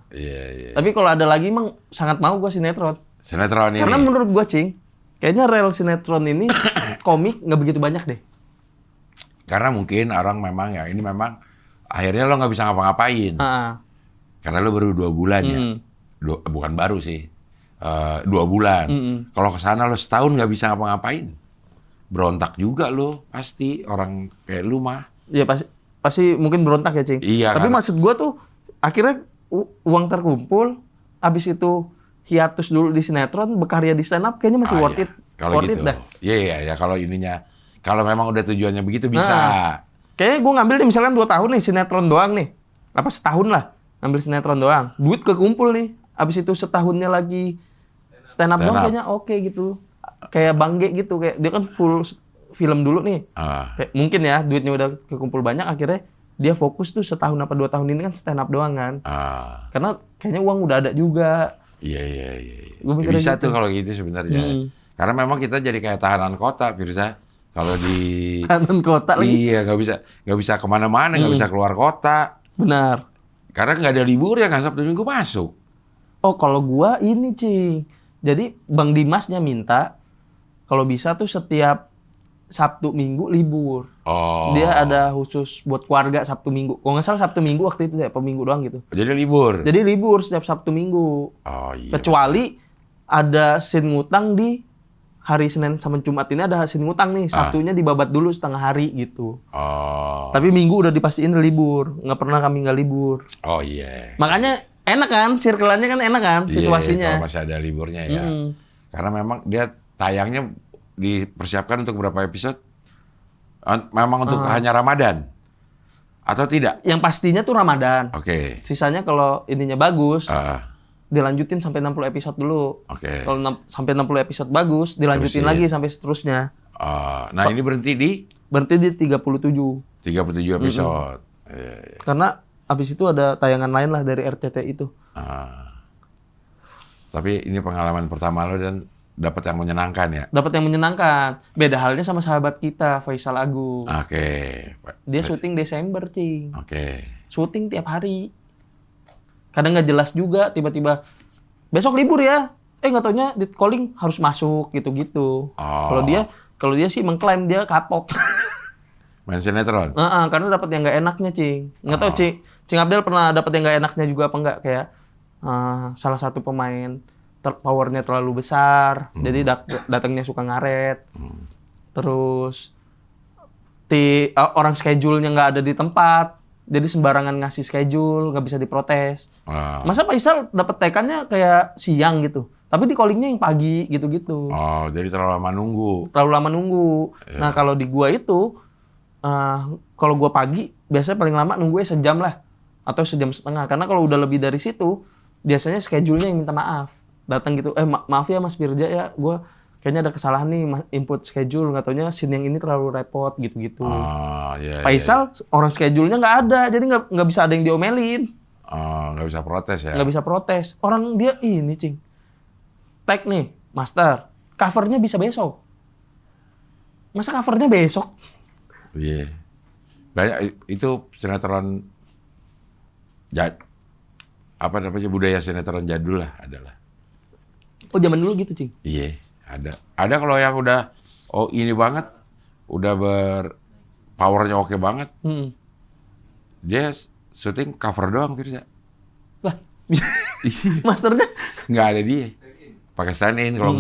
Tapi kalau ada lagi emang sangat mau gua sinetron. Sinetron ini. Karena menurut gua, Cing, kayaknya real sinetron ini komik nggak begitu banyak deh. Karena mungkin orang memang ya ini memang akhirnya lo nggak bisa ngapa-ngapain. Karena lo baru 2 bulan ya. Bukan baru sih. 2 bulan. Kalau kesana lo setahun nggak bisa ngapa-ngapain. Berontak juga lo, pasti orang kayak lu mah. Iya pasti mungkin berontak ya, Cing. Iya. Tapi maksud gua tuh akhirnya uang terkumpul, habis itu hiatus dulu di sinetron, berkarya di stand up, kayaknya masih worth it. Kalau worth gitu. it dah. Iya kalau ininya, kalau memang udah tujuannya begitu bisa. Kayaknya gua ngambil deh misalkan 2 tahun nih sinetron doang nih, apa setahun lah ngambil sinetron doang, duit kekumpul nih, habis itu setahunnya lagi stand up doang kayaknya oke gitu. Kayak Bangge gitu, kayak dia kan full film dulu nih. Kayak, mungkin ya duitnya udah kekumpul banyak, akhirnya dia fokus tuh setahun apa 2 tahun ini kan stand up doang kan. Karena kayaknya uang udah ada juga. Iya. Bisa gitu. Tuh kalau gitu sebenarnya. Karena memang kita jadi kayak tahanan kota, Firza. Kalau di tahanan kota lagi. Iya, nggak bisa kemana-mana, nggak bisa keluar kota. Benar. Karena nggak ada libur ya, kan Sabtu Minggu masuk. Oh, kalau gua ini, Cing. Jadi Bang Dimasnya minta kalau bisa tuh setiap Sabtu Minggu libur. Dia ada khusus buat keluarga Sabtu Minggu. Kalau nggak salah Sabtu Minggu waktu itu ya, apa Minggu doang gitu. Jadi libur? Jadi libur setiap Sabtu Minggu. Iya. Kecuali ada scene ngutang di hari Senin sama Jumat ini ada scene ngutang nih. Sabtunya dibabat dulu setengah hari gitu. Tapi Minggu udah dipastiin libur. Nggak pernah kami nggak libur. Oh iya. Makanya enak kan, circle-nya kan enak kan situasinya. Kalau masih ada liburnya ya. Karena memang dia tayangnya dipersiapkan untuk berapa episode? Memang untuk hanya Ramadan? Atau tidak? Yang pastinya tuh Ramadan. Oke. Sisanya kalau ininya bagus, dilanjutin sampai 60 episode dulu. Kalau sampai 60 episode bagus, dilanjutin lagi sampai seterusnya. Nah ini berhenti di? Berhenti di 37. 37 episode. Karena Abis itu ada tayangan lain lah dari RCTI itu. Tapi ini pengalaman pertama lo dan dapat yang menyenangkan ya? Dapat yang menyenangkan. Beda halnya sama sahabat kita, Faisal Agung. Oke. Dia syuting Desember, Cing. Oke. Syuting tiap hari. Kadang nggak jelas juga, tiba-tiba besok libur ya. Nggak taunya di calling harus masuk gitu-gitu. Kalau dia sih mengklaim dia kapok. Main sinetron? Karena dapat yang nggak enaknya, Cing. Nggak tahu, Cing Abdel pernah dapat yang nggak enaknya juga apa nggak? Kayak salah satu pemain powernya terlalu besar, jadi datangnya suka ngaret. Terus orang schedule-nya nggak ada di tempat, jadi sembarangan ngasih schedule, nggak bisa diprotes. Masa Faisal dapat tekannya kayak siang gitu, tapi di callingnya yang pagi gitu-gitu. Jadi terlalu lama nunggu. Terlalu lama nunggu. Yeah. Nah kalau di gua itu, kalau gua pagi biasanya paling lama nunggunya sejam lah, atau sejam setengah. Karena kalau udah lebih dari situ, biasanya schedule-nya yang minta maaf. Datang gitu, maaf ya Mas Firja ya, gue kayaknya ada kesalahan nih input schedule, nggak taunya scene yang ini terlalu repot gitu-gitu. Faisal orang schedule-nya nggak ada, jadi nggak bisa ada yang diomelin. Nggak bisa protes ya? Nggak bisa protes. Orang dia ini, Cing. Tag nih, master, covernya bisa besok. Masa covernya besok? Iya. Banyak itu sinetron apa namanya budaya sinetron jadul lah adalah. Oh zaman dulu gitu, Cing? Iya, ada. Ada kalau yang udah ini banget, udah powernya oke banget. Dia syuting cover doang, Firza. Lah, masternya nggak ada dia. Pakai stand in, kalau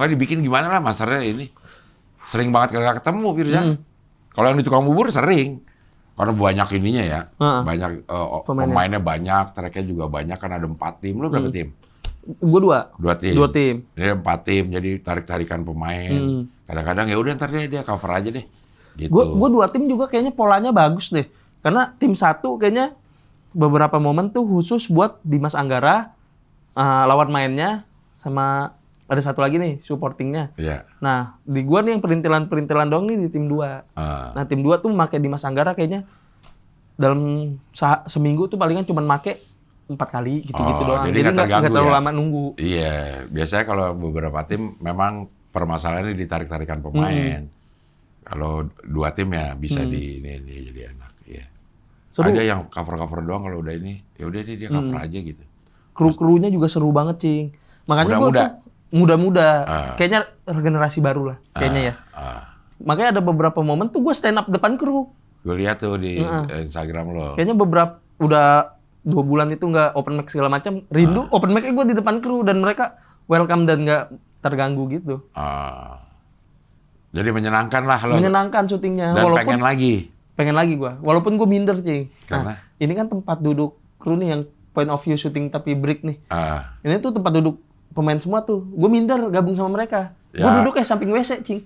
nggak dibikin gimana lah masternya ini. Sering banget kagak ketemu, Firza. Kalau yang di tukang bubur sering. Karena banyak ininya ya, banyak pemainnya banyak, tracknya juga banyak, kan ada 4 tim. Lu berapa tim? Gue 2 tim. 2 tim. Dia 4 tim, jadi tarik-tarikan pemain. Kadang-kadang ya udah ntar dia cover aja deh. Gitu. Gue 2 tim juga kayaknya polanya bagus deh. Karena tim 1 kayaknya beberapa momen tuh khusus buat Dimas Anggara, lawan mainnya, sama ada satu lagi nih supportingnya. Iya. Nah di gue nih yang perintilan doang nih di tim 2. Nah tim 2 tuh pakai Dimas Anggara kayaknya dalam seminggu tuh palingan cuma make 4 kali gitu-gitu doang. Jadi nggak terlalu lama nunggu. Iya, biasanya kalau beberapa tim memang permasalahannya ditarik-tarikan pemain. Kalau 2 tim ya bisa ini jadi enak. Iya. Seru. Ada yang cover-cover doang kalau udah ini, ya udah dia cover aja gitu. Kru-krunya juga seru banget, Cing. Makanya muda-muda. Kayaknya regenerasi baru lah, kayaknya ya. Makanya ada beberapa momen tuh gue stand up depan kru. Gue lihat tuh di Instagram lo. Kayaknya udah 2 bulan itu nggak open mic segala macam. Rindu open mic gue di depan kru dan mereka welcome dan nggak terganggu gitu. Jadi menyenangkan lah lo. Menyenangkan syutingnya. Dan walaupun pengen lagi gue. Walaupun gue minder, Cing. Karena? Ini kan tempat duduk kru nih yang point of view syuting tapi break nih. Ini tuh tempat duduk pemain semua tuh. Gue minder gabung sama mereka. Ya. Gue duduk samping WC, Cing.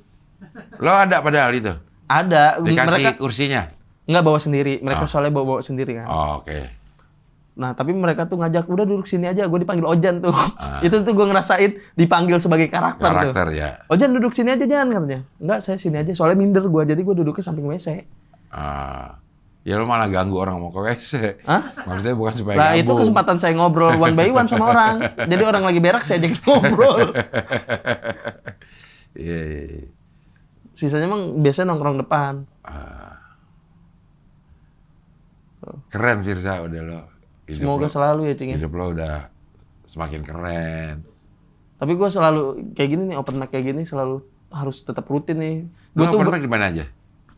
Lo ada padahal itu? Ada. Dikasih kursinya? Nggak, bawa sendiri. Mereka soalnya bawa sendiri kan. Oke. Nah, tapi mereka tuh ngajak, udah duduk sini aja. Gue dipanggil Ojan tuh. Itu tuh gue ngerasain dipanggil sebagai karakter tuh. Ya. Ojan duduk sini aja jangan katanya. Enggak, saya sini aja. Soalnya minder gue, jadi gue duduknya samping WC. Ya lo malah ganggu orang mau ke WC. Maksudnya bukan supaya gabung. Nah, itu kesempatan saya ngobrol one by one sama orang. Jadi orang lagi berak, saya ajak ngobrol. Iya. Sisanya emang biasanya nongkrong depan. Keren, Firza, udah lo. Semoga selalu ya, Cing. Hidup lo udah semakin keren. Tapi gue selalu kayak gini nih, open mic kayak gini selalu harus tetap rutin nih. Gue open mic di mana aja?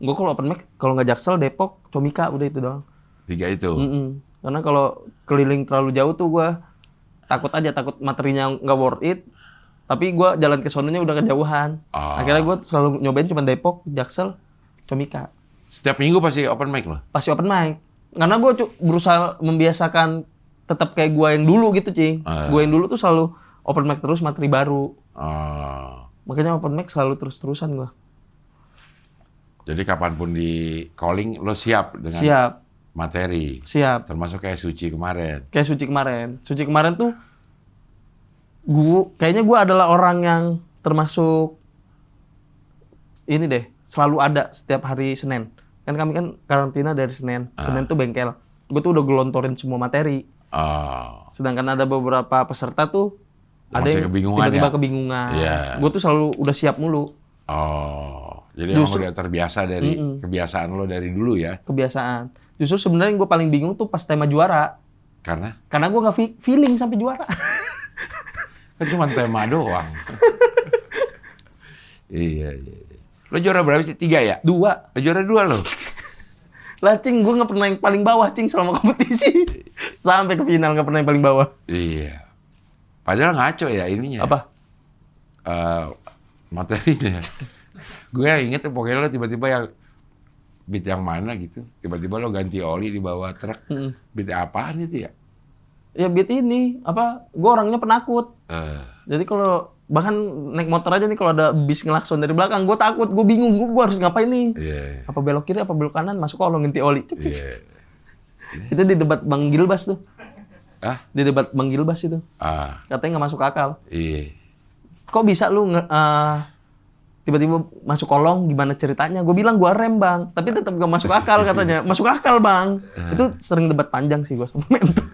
Gue kalau open mic, kalau nggak Jaksel, Depok, Comika, udah itu doang. 3 itu? Karena kalau keliling terlalu jauh tuh gue takut materinya nggak worth it. Tapi gue jalan ke sononya udah kejauhan. Akhirnya gue selalu nyobain cuma Depok, Jaksel, Comika. Setiap minggu pasti open mic lo? Pasti open mic. Karena gue berusaha membiasakan tetap kayak gue yang dulu gitu, Cing. Gue yang dulu tuh selalu open mic terus, materi baru. Makanya open mic selalu terus-terusan gue. Jadi kapanpun di calling, lo siap dengan materi? Siap. Termasuk kayak Suci kemarin? Kayak Suci kemarin. Suci kemarin tuh, kayaknya gue adalah orang yang termasuk, ini deh, selalu ada setiap hari Senin. Kan kami kan karantina dari Senin. Senin tuh bengkel. gue tuh udah gelontorin semua materi. Sedangkan ada beberapa peserta tuh ada yang tiba-tiba kebingungan. Gue tuh selalu udah siap mulu. Jadi justru, emang udah terbiasa dari kebiasaan lo dari dulu ya? Kebiasaan. Justru sebenarnya yang gue paling bingung tuh pas tema juara. Karena? Karena gue nggak feeling sampai juara. Kan cuma tema doang. Iya. Lo juara berapa sih? 3 ya? 2. Juara 2 lo? Lah, Cing, gue nggak pernah yang paling bawah, Cing, selama kompetisi. Sampai ke final nggak pernah yang paling bawah. Iya. Padahal ngaco ya ininya. Apa? Materinya. Gue inget pokoknya lo tiba-tiba yang beat yang mana gitu. Tiba-tiba lo ganti oli di bawah truk. Beat apaan itu ya? Ya beat ini. Gue orangnya penakut. Jadi kalau bahkan naik motor aja nih kalau ada bis ngelakson dari belakang, gue takut, gue bingung, gue harus ngapain nih? Apa belok kiri, apa belok kanan, masuk kolong, ganti oli. Itu di debat Bang Gilbas tuh. Di debat Bang Gilbas itu. Katanya nggak masuk akal. Kok bisa lu tiba-tiba masuk kolong, gimana ceritanya? Gue bilang gue rem, Bang, tapi tetap gak masuk akal katanya. Masuk akal, Bang. Itu sering debat panjang sih gue sama mentor.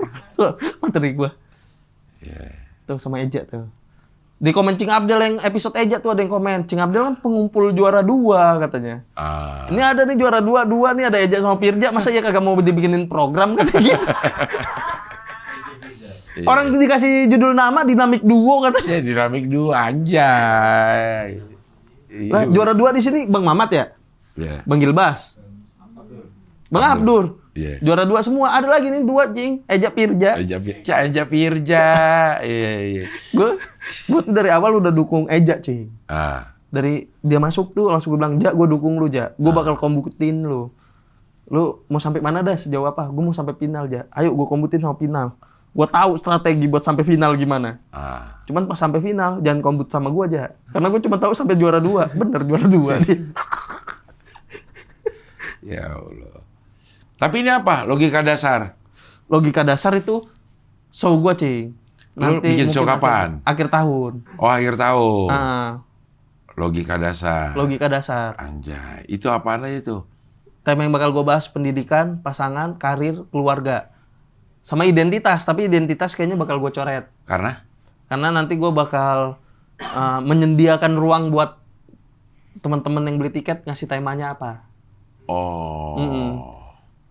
Materi gue. Tuh sama Eja tuh. Di komen Cing Abdel yang episode Eja tuh ada yang komen, Cing Abdel kan pengumpul juara 2 katanya. Ini ada nih juara 2 nih ada Eja sama Firja, masa ya kagak mau dibikinin program katanya gitu. Orang dikasih judul nama dinamik duo katanya. Dinamik duo anjay. Lah juara 2 di sini Bang Mamat ya? Bang Gilbas. Bang Abdur. Juara 2 semua. Ada lagi nih 2, Cing. Eja Firja. Eja Firja. Iya. Gue tuh dari awal udah dukung Eja, Cing. Dari dia masuk tuh langsung gue bilang, Ja, gue dukung lu, Ja. Gue bakal kombutin lu. Lu mau sampai mana dah, sejauh apa? Gue mau sampai final, Ja. Ayo gue kombutin sama final. Gue tahu strategi buat sampai final gimana. Cuman pas sampai final, jangan kombut sama gue, Ja. Karena gue cuma tahu sampai juara 2. Bener, juara 2 nih. Ya Allah. Tapi ini apa? Logika dasar? Logika dasar itu show gue, Cing. Nanti bikin show kapan? Akhir tahun. Oh, akhir tahun. Logika dasar. Logika dasar. Anjay. Itu apaan aja tuh? Tema yang bakal gue bahas pendidikan, pasangan, karir, keluarga. Sama identitas. Tapi identitas kayaknya bakal gue coret. Karena? Karena nanti gue bakal menyediakan ruang buat teman-teman yang beli tiket ngasih temanya apa.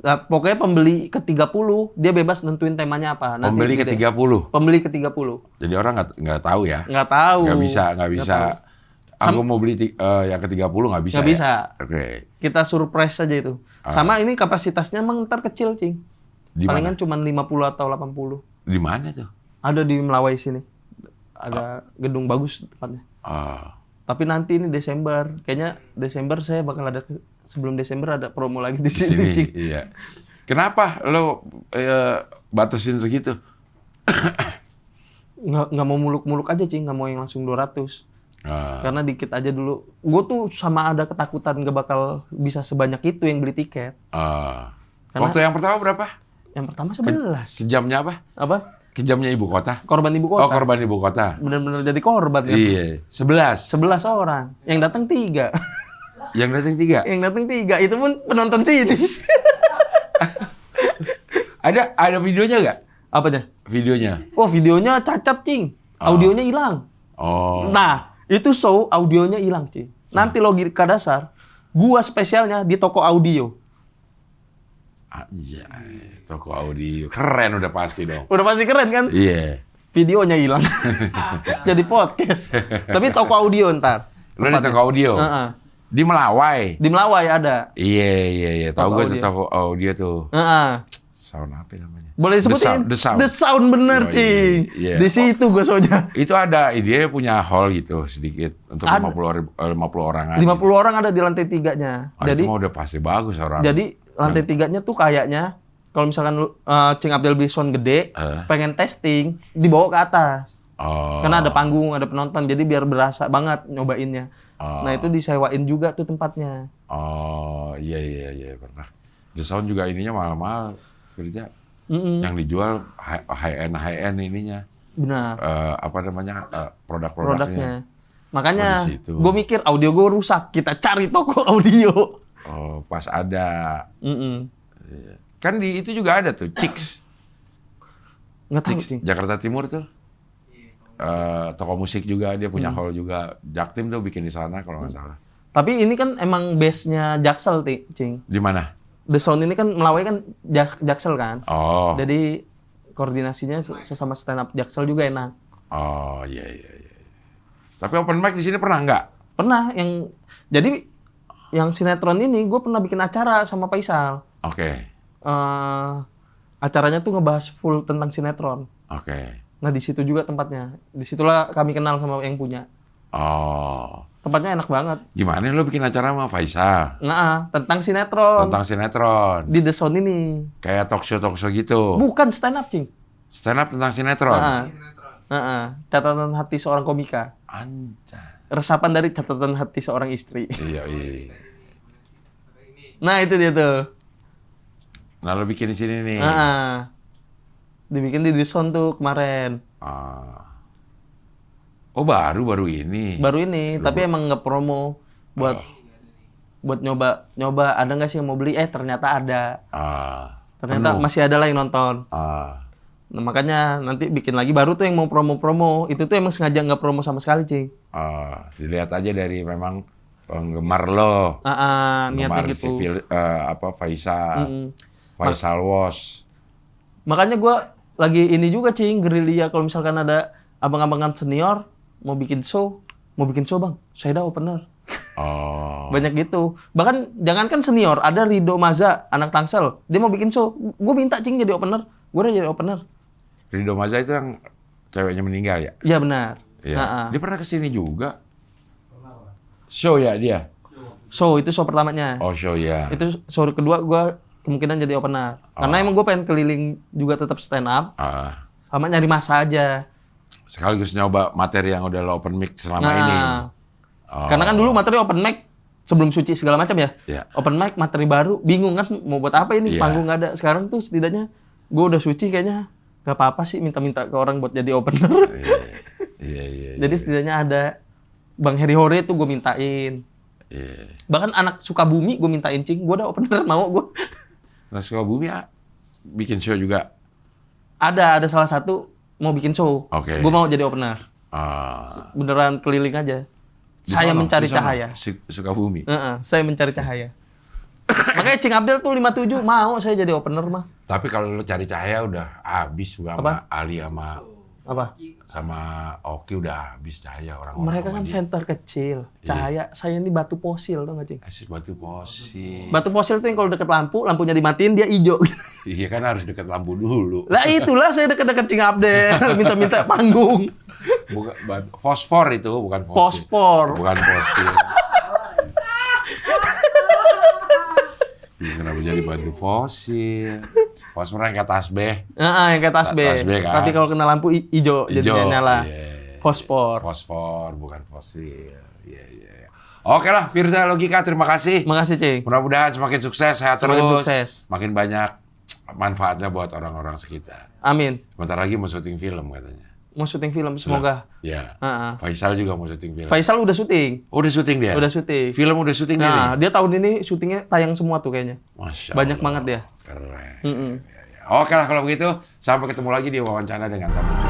Nah, pokoknya pembeli ke-30 dia bebas nentuin temanya apa. Nanti pembeli ke-30? Pembeli ke-30. Jadi orang nggak tahu ya? Nggak tahu. Nggak bisa. Aku mau beli yang ke-30 nggak bisa. Nggak bisa. Oke. Kita surprise aja itu. Sama ini kapasitasnya emang ntar kecil, Cing. Palingan cuma 50 atau 80. Di mana tuh? Ada di Melawai sini. Ada gedung bagus tempatnya. Tapi nanti ini Desember. Kayaknya Desember saya bakal ada, sebelum Desember ada promo lagi di sini. Iya. Kenapa lo batasin segitu? Nggak mau muluk-muluk aja, Cing. Nggak mau yang langsung 200. Karena dikit aja dulu. Gue tuh sama ada ketakutan nggak bakal bisa sebanyak itu yang beli tiket. Waktu yang pertama berapa? Yang pertama 11. Kejamnya apa? Apa? Kejamnya ibu kota? Korban ibu kota. Oh, korban ibu kota. Bener-bener jadi korban. Kan? Iya. 11 orang. Yang datang 3. Yang datang 3? Yang datang 3. Itu pun penonton sini. Ada videonya nggak? Apanya? Videonya. Oh, videonya cacat, Cing. Audionya hilang. Nah, itu show audionya hilang, Cing. Nanti logika dasar, gua spesialnya di toko audio. Toko audio. Keren udah pasti dong. Udah pasti keren kan? Iya. Videonya hilang. Jadi podcast. Tapi toko audio ntar. Lu di toko audio? Di Melawai? Di Melawai ada. Iya. Tahu gue tuh toko audio tuh. Sound apa namanya? Boleh disebutin? The Sound bener, Cing. Iya. Di situ gue soalnya. Itu ada, dia punya hall gitu sedikit. Untuk 50 orang. 50 orang ada di lantai 3-nya. Jadi itu mah udah pasti bagus orang. Jadi lantai 3-nya tuh kayaknya kalau misalkan Cing Abdel beli sound gede, pengen testing, dibawa ke atas. Karena ada panggung, ada penonton, jadi biar berasa banget nyobainnya. Nah itu disewain juga tuh tempatnya. Iya pernah. The Sound juga ininya mahal-mahal kerja. Yang dijual high end ininya. Benar. Apa namanya produk-produknya. Makanya gue mikir audio gue rusak, kita cari toko audio. Pas ada. Kan di itu juga ada tuh, Chicks. Nggak tahu, Chicks, Cing. Jakarta Timur tuh. Toko musik juga, dia punya hall juga. Jaktim tuh bikin di sana kalau nggak salah. Tapi ini kan emang base-nya Jaksel, Cing. Di mana? The Sound ini kan Melawai kan Jaksel kan. Oh. Jadi koordinasinya sesama stand up Jaksel juga enak. Oh, iya. Tapi open mic di sini pernah nggak? Pernah jadi yang sinetron ini gue pernah bikin acara sama Faisal. Oke. Acaranya tuh ngebahas full tentang sinetron. Oke. Nah di situ juga tempatnya. Disitulah kami kenal sama yang punya. Oh. Tempatnya enak banget. Gimana lo bikin acara sama Faisal? Nah, tentang sinetron. Tentang sinetron. Di The Sound ini. Kayak talk show gitu. Bukan stand up, Cing. Stand up tentang sinetron. Catatan hati seorang komika. Anjay. Resapan dari catatan hati seorang istri. Iya. Nah, itu dia tuh. Nah, lo bikin di sini nih. Dibikin di The Sound tuh kemarin. Oh, baru ini. Baru ini, tapi emang nggak promo buat nyoba ada nggak sih yang mau beli? Ternyata ada. Ternyata masih ada lah yang nonton. Nah, makanya nanti bikin lagi baru tuh yang mau promo-promo. Itu tuh emang sengaja nggak promo sama sekali, Cing. Dilihat aja dari memang penggemar lo. Niatnya gitu. Faisal Was. Makanya gue lagi ini juga, Cing, gerilya kalau misalkan ada abang-abangan senior mau bikin show bang, saya dah opener. Banyak gitu. Bahkan jangankan senior, ada Rido Maza, anak Tangsel, dia mau bikin show, gue minta, Cing, jadi opener. Gue udah jadi opener. Rido Maza itu yang ceweknya meninggal ya? Iya benar. Iya. Dia pernah kesini juga. Show ya dia? Show, itu show pertamanya. Oh, show ya. Itu show kedua gue kemungkinan jadi opener. Karena emang gue pengen keliling juga tetap stand up. Sama nyari masa aja. Sekaligus nyoba materi yang udah lo open mic selama ini. Karena kan dulu materi open mic sebelum suci segala macam ya. Open mic materi baru, bingung kan mau buat apa ini, panggung nggak ada. Sekarang tuh setidaknya gue udah suci kayaknya nggak apa-apa sih minta-minta ke orang buat jadi opener. Jadi setidaknya ada Bang Heri Hore tuh gue mintain. Bahkan anak Sukabumi gue mintain, Cing, gue udah opener mau gue. Anak Sukabumi bikin show juga? Ada salah satu mau bikin show. Gue mau jadi opener. Beneran keliling aja. Saya mencari cahaya. Sukabumi? Saya mencari cahaya. Makanya Cing Abdel tuh 57 mau saya jadi opener mah. Tapi kalau lo cari cahaya udah habis juga sama Ali sama Oki udah habis cahaya orang-orang. Mereka kan center kecil. Cahaya saya ini batu fosil tuh nggak, Cing? Batu fosil. Batu fosil tuh yang kalau deket lampu, lampunya dimatiin dia hijau. Iya kan harus deket lampu dulu. Lah itulah saya deket-deket Cing Abdel, minta-minta panggung. Bukan fosfor itu, bukan fosil. Fosfor. Bukan fosil. Kenapa jadi batu fosil? Fosfor yang kayak tasbih. Yang kayak tasbih. Kan? Tapi kalau kena lampu hijau jadinya nyala. Fosfor. Fosfor, bukan fosil. Oke lah, Firza Logika, terima kasih. Makasih, Cing. Mudah-mudahan semakin sukses, sehat semakin terus. Sukses. Makin banyak manfaatnya buat orang-orang sekitar. Amin. Bentar lagi mau syuting film katanya. Mau syuting film, semoga. Ya. Faisal juga mau syuting film. Faisal udah syuting. Udah syuting dia? Udah syuting. Film udah syuting dia? Nah, dia tahun ini syutingnya tayang semua tuh kayaknya. Masya Allah. Banyak banget dia. Keren. Oke lah kalau begitu, sampai ketemu lagi di wawancara dengan tamu.